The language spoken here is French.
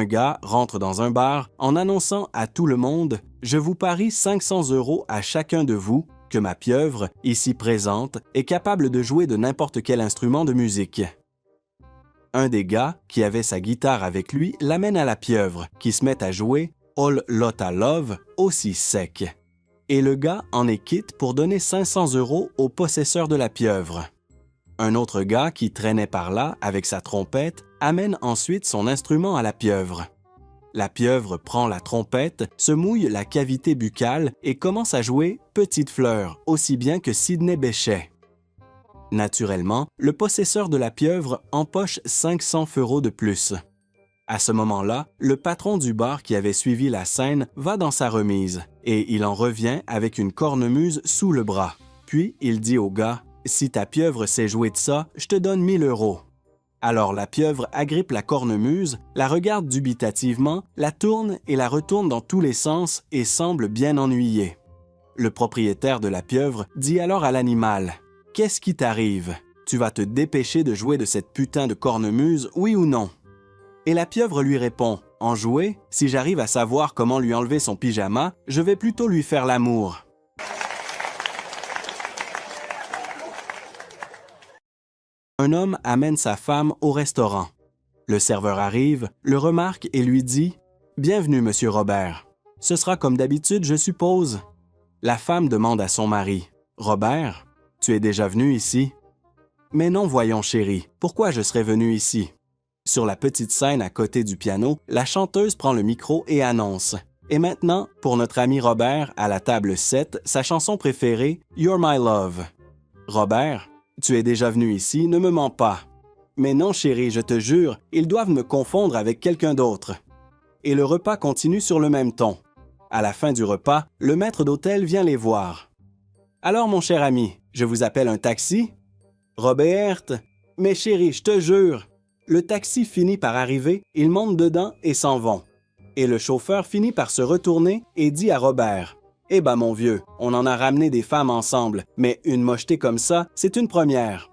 Un gars rentre dans un bar en annonçant à tout le monde « Je vous parie 500 € à chacun de vous que ma pieuvre, ici présente, est capable de jouer de n'importe quel instrument de musique. » Un des gars, qui avait sa guitare avec lui, l'amène à la pieuvre, qui se met à jouer « All Lotta Love » aussi sec. Et le gars en est quitte pour donner 500 € au possesseur de la pieuvre. Un autre gars qui traînait par là avec sa trompette amène ensuite son instrument à la pieuvre. La pieuvre prend la trompette, se mouille la cavité buccale et commence à jouer « Petite fleur » aussi bien que Sidney Bechet. Naturellement, le possesseur de la pieuvre empoche 500 € de plus. À ce moment-là, le patron du bar qui avait suivi la scène va dans sa remise et il en revient avec une cornemuse sous le bras. Puis il dit au gars « Si ta pieuvre sait jouer de ça, je te donne 1000 €. » Alors la pieuvre agrippe la cornemuse, la regarde dubitativement, la tourne et la retourne dans tous les sens et semble bien ennuyée. Le propriétaire de la pieuvre dit alors à l'animal « Qu'est-ce qui t'arrive? Tu vas te dépêcher de jouer de cette putain de cornemuse, oui ou non? » Et la pieuvre lui répond « En jouer? Si j'arrive à savoir comment lui enlever son pyjama, je vais plutôt lui faire l'amour. » Un homme amène sa femme au restaurant. Le serveur arrive, le remarque et lui dit « Bienvenue, Monsieur Robert. Ce sera comme d'habitude, je suppose. » La femme demande à son mari « Robert, tu es déjà venu ici? »« Mais non, voyons, chérie, pourquoi je serais venu ici? » Sur la petite scène à côté du piano, la chanteuse prend le micro et annonce « Et maintenant, pour notre ami Robert, à la table 7, sa chanson préférée « You're My Love. » Robert, tu es déjà venu ici, ne me mens pas. Mais non, chérie, je te jure, ils doivent me confondre avec quelqu'un d'autre. Et le repas continue sur le même ton. À la fin du repas, le maître d'hôtel vient les voir. Alors, mon cher ami, je vous appelle un taxi? Robert, mais chérie, je te jure. Le taxi finit par arriver, ils montent dedans et s'en vont. Et le chauffeur finit par se retourner et dit à Robert « Eh ben mon vieux, on en a ramené des femmes ensemble, mais une mocheté comme ça, c'est une première. »